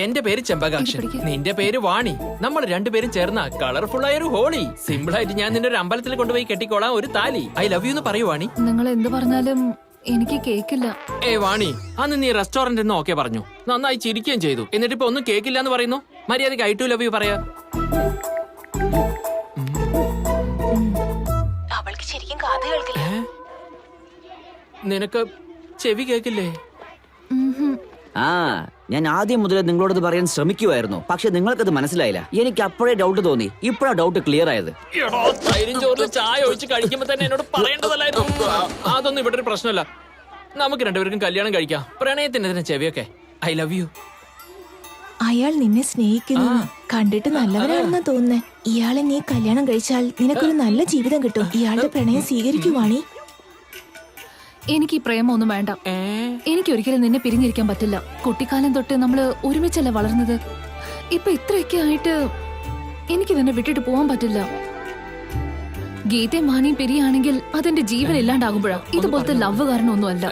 എന്റെ പേര് ചെമ്പകാക്ഷൻ, നിന്റെ പേര് വാണി. നമ്മൾ രണ്ടുപേരും ചേർന്ന കളർഫുൾ ആയ ഒരു ഹോളി. സിമ്പിൾ ആയിട്ട് ഞാൻ നിന്നെ ഒരു അമ്പലത്തിൽ കൊണ്ടുപോയി കെട്ടിക്കോളാം ഒരു താലി. ഐ ലവ് യു എന്ന് പറയൂ വാണി. നിങ്ങൾ എന്ത് പറഞ്ഞാലും എനിക്ക് കേക്കില്ല. വാണി, അന്ന് നീ റെസ്റ്റോറന്റ് എന്ന് ഓക്കെ പറഞ്ഞു, നന്നായി ചിരിക്കുകയും ചെയ്തു. എന്നിട്ട് ഇപ്പൊ ഒന്നും കേക്കില്ല എന്ന് പറയുന്നു. മര്യാദക്ക് ഐ ടു ലവ് യു പറയാ. അവൾക്ക് ശരിക്കും കാത് കേൾക്കില്ല. നിനക്ക് ചെവി കേക്കില്ലേ? ഞാൻ ആദ്യം മുതലേ നിങ്ങളോട് പറയാൻ ശ്രമിക്കുമായിരുന്നു, പക്ഷെ നിങ്ങൾക്കത് മനസ്സിലായില്ല. എനിക്ക് അപ്പോഴേ ഡൗട്ട് തോന്നി, ഇപ്പോഴാ ഡൗട്ട് ക്ലിയർ ആയത്. ചായ ഒഴിച്ച് കഴിക്കുമ്പോ തന്നെ എന്നോട് പറയേണ്ടതല്ലായിരുന്നു. അതൊന്നും ഇവിടെ ഒരു പ്രശ്നമല്ല. നമുക്ക് രണ്ടുപേർക്കും കല്യാണം കഴിക്കാം. പ്രണയത്തിന് ചെവിയൊക്കെ. I love you. അയാൾ നിന്നെ സ്നേഹിക്കുന്നു, കണ്ടിട്ട് നല്ലവനാണെന്നാ തോന്നുന്നേ. ഇയാളെ നീ കല്യാണം കഴിച്ചാൽ നിനക്കൊരു നല്ല ജീവിതം കിട്ടും. ഇയാളുടെ പ്രണയം സ്വീകരിക്കുവാണി. എനിക്ക് ഈ പ്രേമൊന്നും വേണ്ട. എനിക്ക് ഒരിക്കലും നിന്നെ പിരിഞ്ഞിരിക്കാൻ പറ്റില്ല. കുട്ടിക്കാലം തൊട്ട് നമ്മള് ഒരുമിച്ചല്ലേ വളർന്നത്. ഇപ്പൊ ഇത്രയൊക്കെ ആയിട്ട് എനിക്ക് നിന്നെ വിട്ടിട്ട് പോവാൻ പറ്റില്ല. ഗീതയും മാനിയും പിരിയാണെങ്കിൽ അതെന്റെ ജീവൻ ഇല്ലാണ്ടാകുമ്പോഴാ. ഇതുപോലത്തെ ലവ് കാരണമൊന്നും അല്ല.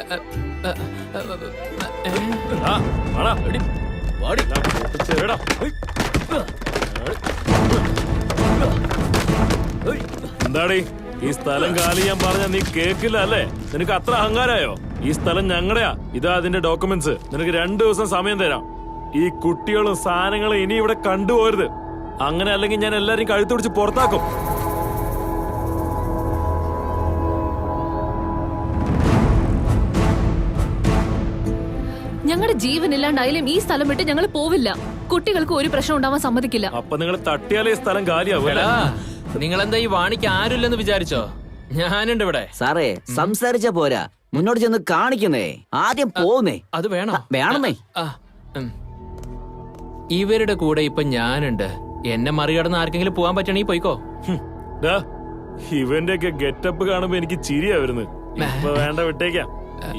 എന്താടി ഈ സ്ഥലം കാലി ഞാൻ പറഞ്ഞ നീ കേക്കില്ല അല്ലേ? നിനക്ക് അത്ര അഹങ്കാരായോ? ഈ സ്ഥലം ഞങ്ങളുടെയാ. ഇതാ അതിന്റെ ഡോക്യുമെന്റ്സ്. നിനക്ക് 2 ദിവസം സമയം തരാം. ഈ കുട്ടികളും സാധനങ്ങളും ഇനി ഇവിടെ കണ്ടുപോരുത്. അങ്ങനെ അല്ലെങ്കിൽ ഞാൻ എല്ലാരും കഴുത്ത് പിടിച്ച് പുറത്താക്കും. ഞങ്ങളുടെ ജീവൻ ഇല്ലാണ്ടായാലും ഈ സ്ഥലം വിട്ട് ഞങ്ങൾ പോവില്ല. കുട്ടികൾക്ക് ഒരു പ്രശ്നം ഉണ്ടാവാൻ സമ്മതിക്കില്ല. അപ്പൊ നിങ്ങൾ തട്ടിയാലേ ഈ സ്ഥലം കാലിയാവും. നിങ്ങളെന്താ ഈ വാണിക്ക് ആരുമില്ലെന്ന് വിചാരിച്ചോ? ഞാനുണ്ട് ഇവിടെ. സാറേ, സംസാരിച്ച പോരാ, മുന്നോട്ട് ചെന്ന് കാണിക്കുന്നേ. ആദ്യം പോന്നേ. അത് വേണോ? വേണമെന്നേ. ഇവരുടെ കൂടെ ഇപ്പൊ ഞാനുണ്ട്. എന്നെ മറികടന്ന് ആർക്കെങ്കിലും പോവാൻ പറ്റണെങ്കിൽ പോയിക്കോ. ഇവന്റെ ഒക്കെ ഗെറ്റപ്പ് കാണുമ്പോ എനിക്ക് ചിരിയാ വരുന്നത്. ഇപ്പൊ വേണ്ട, വിട്ടേക്കാം.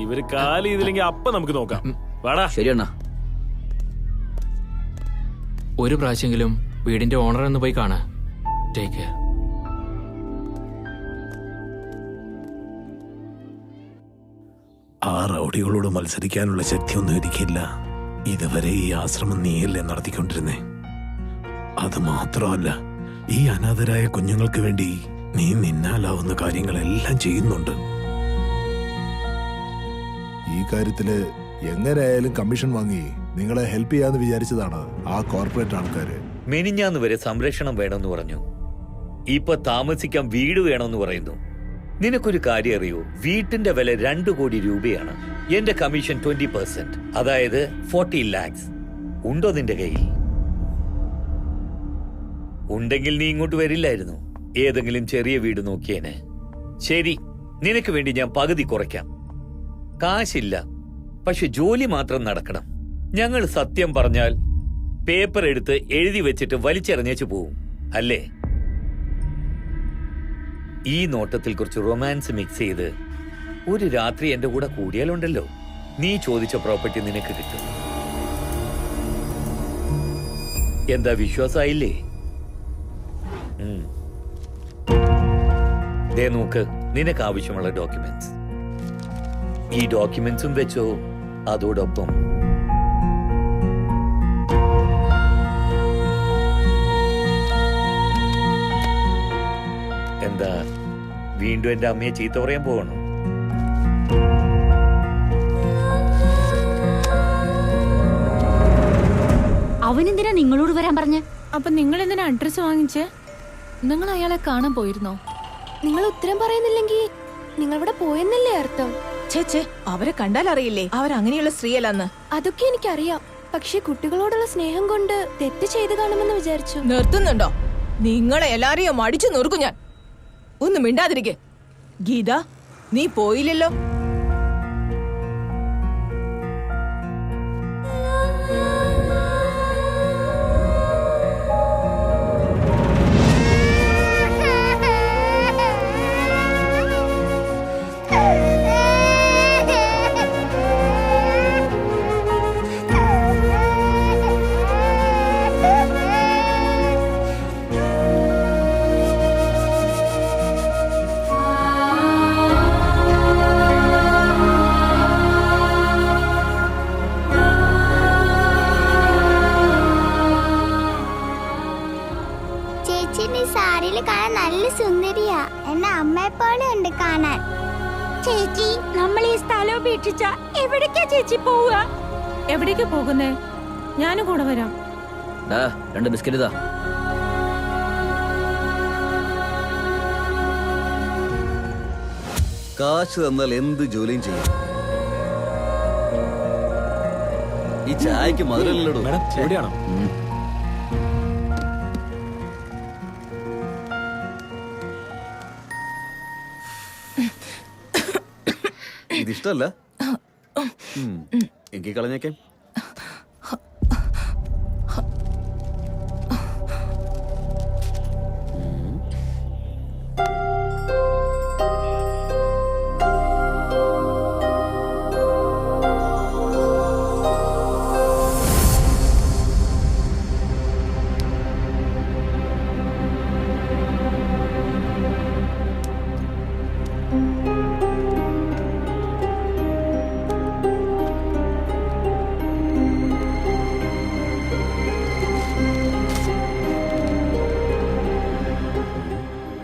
ഇവര് കാലി ഇതില്ലെങ്കിൽ അപ്പൊ നമുക്ക് നോക്കാം. വാടാ. ശരിയെണ്ണ. ഒരു പ്രാവശ്യമെങ്കിലും വീടിന്റെ ഓണർ എന്ന് പോയി കാണാ. Take care. ആ റൗഡികളോട് മത്സരിക്കാനുള്ള ശക്തിയൊന്നും എനിക്കില്ല. ഇതുവരെ ഈ ആശ്രമം നീയല്ലേ നടത്തിക്കൊണ്ടിരുന്നേ. അത് മാത്രമല്ല, ഈ അനാഥരായ കുഞ്ഞുങ്ങൾക്ക് വേണ്ടി നീ നിന്നാലാവുന്ന കാര്യങ്ങളെല്ലാം ചെയ്യുന്നുണ്ട്. ഈ കാര്യത്തില് എങ്ങനെയായാലും കമ്മീഷൻ വാങ്ങി നിങ്ങളെ ഹെൽപ്പ് ചെയ്യാന്ന് വിചാരിച്ചതാണ് ആ കോർപ്പറേറ്റ് ആൾക്കാര്. മെനിഞ്ഞാന്ന് വരെ സംരക്ഷണം വേണമെന്ന് പറഞ്ഞു. ഇപ്പൊ താമസിക്കാൻ വീട് വേണമെന്ന് പറയുന്നു. നിനക്കൊരു കാര്യം അറിയോ? വീട്ടിന്റെ വില 2 കോടി രൂപയാണ്. എന്റെ കമ്മീഷൻ 20%, അതായത് 40 lakhs. ഉണ്ടോ നിന്റെ കയ്യിൽ? ഉണ്ടെങ്കിൽ നീ ഇങ്ങോട്ട് വരില്ലായിരുന്നു. ഏതെങ്കിലും ചെറിയ വീട് നോക്കിയേനെ. ശരി, നിനക്ക് വേണ്ടി ഞാൻ പകുതി കുറയ്ക്കാം. കാശില്ല, പക്ഷെ ജോലി മാത്രം നടക്കണം. ഞങ്ങൾ സത്യം പറഞ്ഞാൽ പേപ്പർ എടുത്ത് എഴുതി വെച്ചിട്ട് വലിച്ചെറിഞ്ഞേച്ചു പോവും, അല്ലേ? ഈ നോട്ടത്തിൽ കുറച്ച് റൊമാൻസ് മിക്സ് ചെയ്ത് ഒരു രാത്രി എന്റെ കൂടെ കൂടിയാലുണ്ടല്ലോ, നീ ചോദിച്ച പ്രോപ്പർട്ടി നിനക്ക് കിട്ടും. എന്താ, വിശ്വാസായില്ലേ? ദേ നോക്ക്, നിനക്ക് ആവശ്യമുള്ള ഡോക്യുമെന്റ്സ്. ഈ ഡോക്യുമെന്റ്സും വെച്ചോ. അതോടൊപ്പം എന്താ, വീണ്ടും എന്റെ അമ്മയെ ചീത്ത പറയാൻ പോകണോ? അവനെന്തിനാ നിങ്ങളോട് വരാൻ പറഞ്ഞ? അപ്പൊ നിങ്ങൾ എന്തിനാ അഡ്രസ് വാങ്ങിച്ചേ? നിങ്ങൾ അയാളെ കാണാൻ പോയിരുന്നോ? നിങ്ങൾ ഉത്തരം പറയുന്നില്ലെങ്കിൽ നിങ്ങൾ ഇവിടെ പോയെന്നല്ലേ അർത്ഥം? ചേച്ചേ, അവരെ കണ്ടാൽ അറിയില്ലേ അവരങ്ങനെയുള്ള സ്ത്രീയല്ലെന്ന്? അതൊക്കെ എനിക്കറിയാം, പക്ഷെ കുട്ടികളോടുള്ള സ്നേഹം കൊണ്ട് തെറ്റ് ചെയ്ത് കാണുമെന്ന് വിചാരിച്ചു. നിർത്തുന്നുണ്ടോ? നിങ്ങളെ എല്ലാരെയും അടിച്ചു നോർക്കും ഞാൻ. ഒന്നും മിണ്ടാതിരിക്കെ. ഗീത, നീ പോയില്ലല്ലോ. സാരിയിൽ കാണാൻ നല്ല സുന്ദരിയാ. എന്നെ അമ്മയെ പോലെ ഉണ്ട് കാണാൻ. ചേച്ചി, നമ്മൾ ഈ സ്ഥലം ഉപേക്ഷിച്ച എവിടേക്കാ ചേച്ചി പോവുക? എവിടേക്ക് പോകുന്നേ? ഞാനും കൂടെ വരാം. 2 ബിസ്ക്കറ്റ് ഇതാ. കാശ് തന്നാൽ എന്ത് ജോലിയും ചെയ്യും. ഈ ചായക്ക് മധുരല്ലോ. എവിടെയാണോ? ഇതിഷ്ടല്ല എനിക്ക് കളഞ്ഞേക്കാം.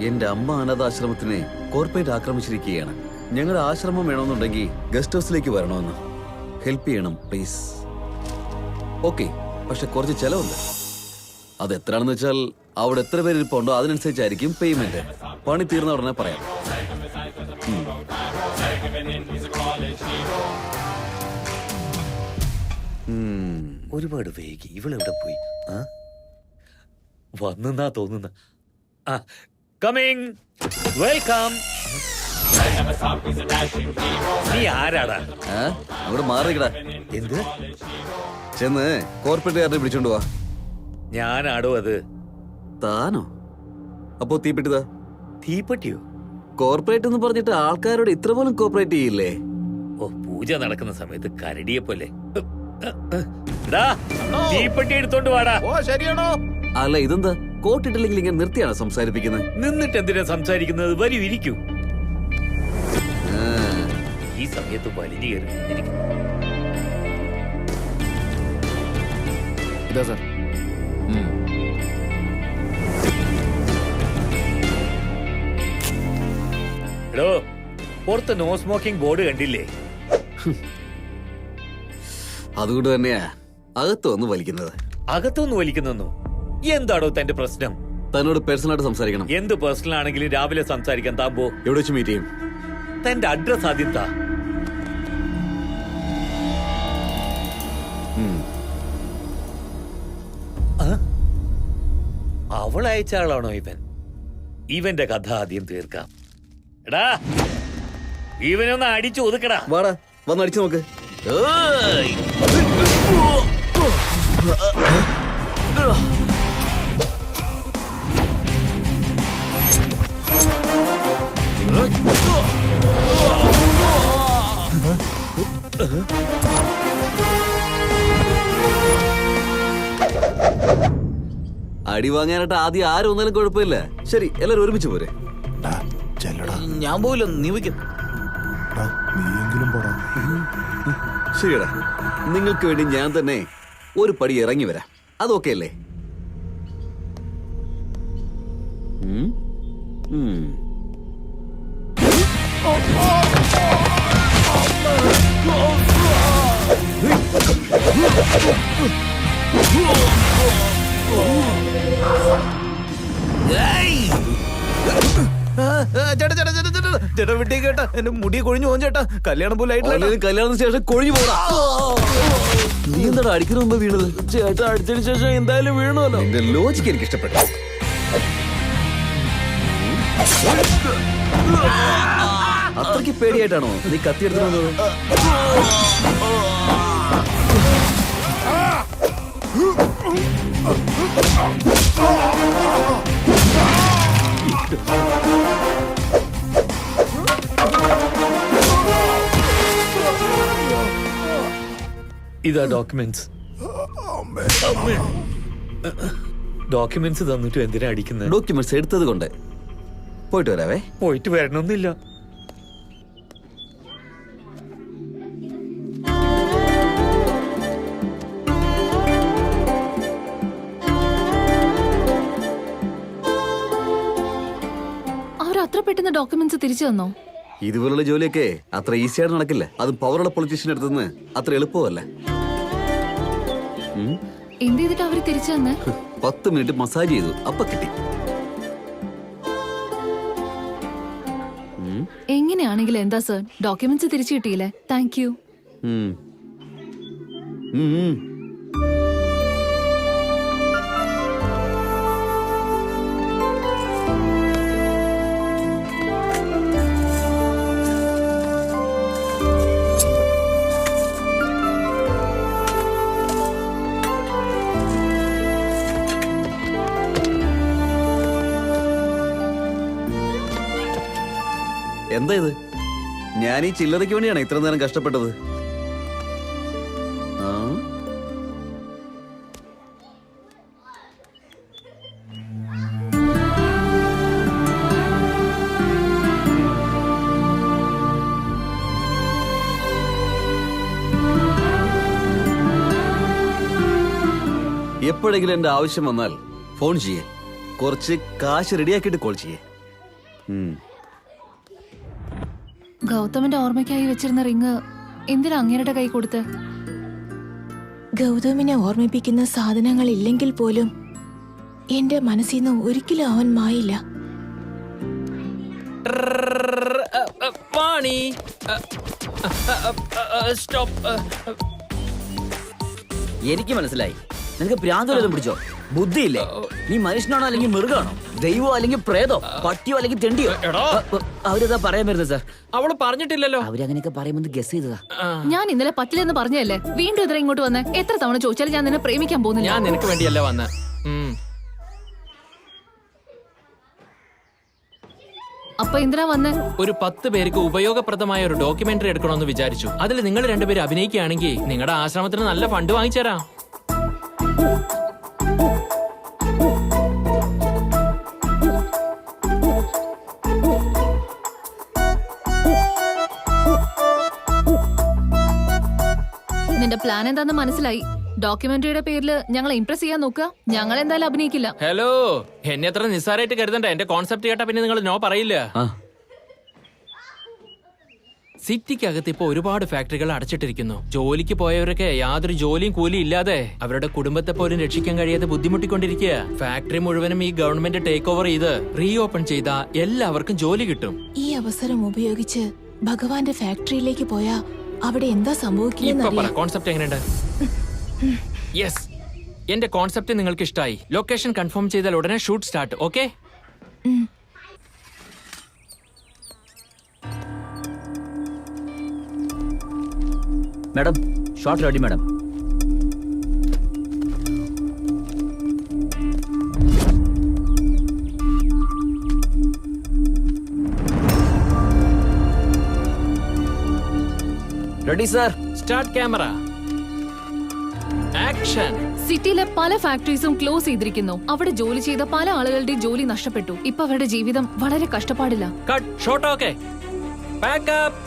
എന്റെ അമ്മ അനാഥാശ്രമത്തിനെ കോർപ്പറേറ്റ് ആക്രമിച്ചിരിക്കുകയാണ്. ഞങ്ങളുടെ ആശ്രമം വേണമെന്നുണ്ടെങ്കിൽ ഗസ്റ്റ് ഹൗസിലേക്ക് വരണമെന്ന്. ഹെൽപ്പ് ചെയ്യണം പ്ലീസ്. ഓക്കെ, പക്ഷെ കുറച്ച് ചെലവുണ്ട്. അത് എത്രയാണെന്ന് വെച്ചാൽ അവിടെ എത്ര പേര് ഇരിപ്പുണ്ടോ അതിനനുസരിച്ചായിരിക്കും പേയ്മെന്റ്. പണി തീർന്ന ഉടനെ പറയാം. ഒരുപാട് വൈകി. ഇവളെവിടെ പോയി? വന്നാ തോന്നുന്ന. കമ്മിങ്. വെൽക്കം. നീ ആരാടാ? അങ്ങോട്ട് മാറിക്കടാ. എന്ത്? ചെന്ന് കോർപ്പറേറ്റുകാരനെ വിളിച്ചോണ്ട് വാ. ഞാനാടോ അത്? താനോ? അപ്പോ തീപ്പെട്ടിതാ. തീപ്പെട്ടിയോ? കോർപ്പറേറ്റ് എന്ന് പറഞ്ഞിട്ട് ആൾക്കാരോട് ഇത്ര പോലും കോർപ്പറേറ്റ് ചെയ്യില്ലേ? ഓ, പൂജ നടക്കുന്ന സമയത്ത് കരടിയെ പോലെ. തീപ്പെട്ടി എടുത്തോണ്ട് വാടാ. ഓ ശരിയാണോ? അല്ല, ഇതെന്താ കോട്ടിട്ടില്ലെങ്കിൽ ഇങ്ങനെ നിർത്തിയാണ് സംസാരിപ്പിക്കുന്നത്? നിന്നിട്ട് എന്തിനാ സംസാരിക്കുന്നത്? വരൂ, ഇരിക്കൂ. ഈ സമയത്ത് വലിഞ്ഞു കയറി ഇരിക്കും. ഇതാ സാർ. എടോ, പുറത്ത് നോ സ്മോക്കിംഗ് ബോർഡ് കണ്ടില്ലേ? അതുകൊണ്ട് തന്നെയാ അകത്ത് വന്ന് വലിക്കുന്നത്. അകത്തൊന്ന് വലിക്കുന്നു. എന്താടോ തന്റെ പ്രശ്നം? തന്നോട് പേഴ്സണലായിട്ട് സംസാരിക്കണം. എന്ത് പേഴ്സണൽ ആണെങ്കിലും രാവിലെ സംസാരിക്കാൻ. താമ്പോ എവിടെ വെച്ച് മീറ്റ് ചെയ്യും? തന്റെ അഡ്രസ് ആദ്യം താ. അവൾ അയച്ച ആളാണോ ഇവൻ? ഇവന്റെ കഥ ആദ്യം തീർക്കാം. എടാ, ഇവനൊന്ന് അടിച്ചു ഒതുക്കടാ. വാടാ, വന്ന് അടിച്ചു നോക്ക്. അടി വാങ്ങാനായിട്ട് ആദ്യം ആരും ഒന്നാലും കുഴപ്പമില്ല. ശരി, എല്ലാരും ഒരുമിച്ച് പോരെ. ഞാൻ പോവില്ല, നീ വയ്ക്കും. ശരിയടാ, നിങ്ങൾക്ക് വേണ്ടി ഞാൻ തന്നെ ഒരു പടി ഇറങ്ങി വരാം. അതൊക്കെ അല്ലേ? ചേട്ടാ വിട്ടേ കേട്ടാ, എന്റെ മുടി കൊഴിഞ്ഞു പോകും ചേട്ടാ. കല്യാണം പോലെ കല്യാണത്തിന് ശേഷം കൊഴിഞ്ഞു പോടാ. നീ എന്താ അടിക്കുന്ന മുമ്പ് വീണത്? ചേട്ടാ അടിച്ചതിന് ശേഷം എന്തായാലും വീണല്ലോ. എന്റെ ലോജിക്ക് എനിക്ക് ഇഷ്ടപ്പെട്ടു. അത്രയ്ക്ക് പേടിയായിട്ടാണോ നീ കത്തിയെടുത്തു വന്നത്? ഇതാ ഡോക്യുമെന്റ്സ്. ഡോക്യുമെന്റ്സ് തന്നിട്ട് എന്തിനാ അടിക്കുന്നത്? ഡോക്യുമെന്റ്സ് എടുത്തത് കൊണ്ട്. പോയിട്ട് വരാവേ. പോയിട്ട് വരണമെന്നില്ല. പെട്ടെന്ന് ഡോക്യുമെന്റ്സ് തിരിച്ചു തന്നോ? ഇതുപോലുള്ള ജോലിയൊക്കെ അത്ര ഈസിയായിട്ട് നടക്കില്ല. അതും പവറുള്ള പൊളിറ്റീഷ്യൻ അടുത്തുനിന്ന് അത്ര എളുപ്പമല്ല. എന്ത് ചെയ്തിട്ട് അവര് തിരിച്ചു തന്നെ? 10 മിനിറ്റ് മസാജ് ചെയ്തു, അപ്പൊ കിട്ടി. എങ്ങനെയാണെങ്കിലും എന്താ സർ, ഡോക്യുമെന്റ്സ് തിരിച്ചു കിട്ടിയില്ലേ? Thank you. എന്താ ഇത്? ഞാൻ ഈ ചില്ലറയ്ക്ക് വേണ്ടിയാണ് ഇത്ര നേരം കഷ്ടപ്പെട്ടത്. എപ്പോഴെങ്കിലും എന്റെ ആവശ്യം വന്നാൽ ഫോൺ ചെയ്യേ, കുറച്ച് കാശ് റെഡിയാക്കിയിട്ട് കോൾ ചെയ്യേ. ഗൗതമിന്റെ ഓർമ്മയ്ക്കായി വെച്ചിരുന്ന റിങ് എന്തിനാ അങ്ങേരുടെ കൈ കൊടുത്ത്? ഗൗതമിനെ ഓർമ്മിപ്പിക്കുന്ന സാധനങ്ങൾ ഇല്ലെങ്കിൽ പോലും എന്റെ മനസ്സിൽ നിന്ന് ഒരിക്കലും അവൻ മായില്ല. വാണി സ്റ്റോപ്പ്. എനിക്ക് മനസ്സിലായി, നിനക്ക് പ്രാന്തം പിടിച്ചോ? ബുദ്ധിയില്ലേ? നീ മനുഷ്യനാണോ അല്ലെങ്കിൽ മൃഗമാണോ? ദൈവമോ അല്ലെങ്കിൽ പ്രേതോ? പട്ടിയോ അല്ലെങ്കിൽ തെണ്ടിയോ? അവരതാ പറയാൻ വരുന്നത് സാർ. അവള് പറഞ്ഞിട്ടില്ലല്ലോ. അവരങ്ങനെയൊക്കെ പറയുമ്പോൾ ഗസ് ചെയ്തതാ. ഞാൻ ഇന്നലെ പറ്റില്ലെന്ന് പറഞ്ഞല്ലേ, വീണ്ടും ഇതിനെ ഇങ്ങോട്ട് വന്നേ. എത്ര തവണ ചോദിച്ചാലും ഞാൻ നിന്നെ പ്രേമിക്കാൻ പോകുന്നില്ല. ഞാൻ നിനക്ക് വേണ്ടിയല്ല വന്ന. അപ്പൊ എന്തിനാ വന്നേ? ഒരു 10 പേർക്ക് ഉപയോഗപ്രദമായ ഒരു ഡോക്യുമെന്ററി എടുക്കണമെന്ന് വിചാരിച്ചു. അതിൽ നിങ്ങൾ രണ്ടുപേരും അഭിനയിക്കുകയാണെങ്കിൽ നിങ്ങളുടെ ആശ്രമത്തിന് നല്ല ഫണ്ട് വാങ്ങിച്ചേരാം. നിന്റെ പ്ലാൻ എന്താന്ന് മനസ്സിലായി. ഡോക്യുമെന്ററിയുടെ പേരിൽ ഞങ്ങളെ ഇംപ്രസ് ചെയ്യാൻ നോക്കുക. ഞങ്ങൾ എന്തായാലും അഭിനയിക്കില്ല. ഹലോ, എന്നെ അത്ര നിസ്സാരമായിട്ട് കരുതണ്ട. എന്റെ കോൺസെപ്റ്റ് കേട്ടാ പിന്നെ നിങ്ങൾ നോ പറയില്ല. സിറ്റിക്കകത്ത് ഇപ്പൊ ഒരുപാട് ഫാക്ടറികൾ അടച്ചിട്ടിരിക്കുന്നു. ജോലിക്ക് പോയവരൊക്കെ യാതൊരു ജോലിയും കൂലിയും ഇല്ലാതെ അവരുടെ കുടുംബത്തെ പോലും രക്ഷിക്കാൻ കഴിയാതെ ബുദ്ധിമുട്ടിക്കൊണ്ടിരിക്കുക. ഫാക്ടറി മുഴുവനും ഈ ഗവൺമെന്റ് ടേക്ക് ഓവർ ചെയ്ത് റീഓപ്പൺ ചെയ്താ എല്ലാവർക്കും ജോലി കിട്ടും. ഈ അവസരം ഉപയോഗിച്ച് ഭഗവാന്റെ ഫാക്ടറിയിലേക്ക് പോയാ അവിടെ എന്താ സംഭവിക്കുക? കോൺസെപ്റ്റ് എങ്ങനെയുണ്ട്? യെസ്, എന്റെ കോൺസെപ്റ്റ് നിങ്ങൾക്ക് ഇഷ്ടമായി. ലൊക്കേഷൻ കൺഫേം ചെയ്താൽ ഉടനെ shoot start. Okay? Madam, shot ready madam. Ready sir. Start camera. Action. സിറ്റിയിലെ പല ഫാക്ടറീസും ക്ലോസ് ചെയ്തിരിക്കുന്നു. അവിടെ ജോലി ചെയ്ത പല ആളുകളുടെ ജോലി നഷ്ടപ്പെട്ടു. ഇപ്പൊ അവരുടെ ജീവിതം വളരെ കഷ്ടപ്പാടില്ല. Cut. Shot. Okay. Back up.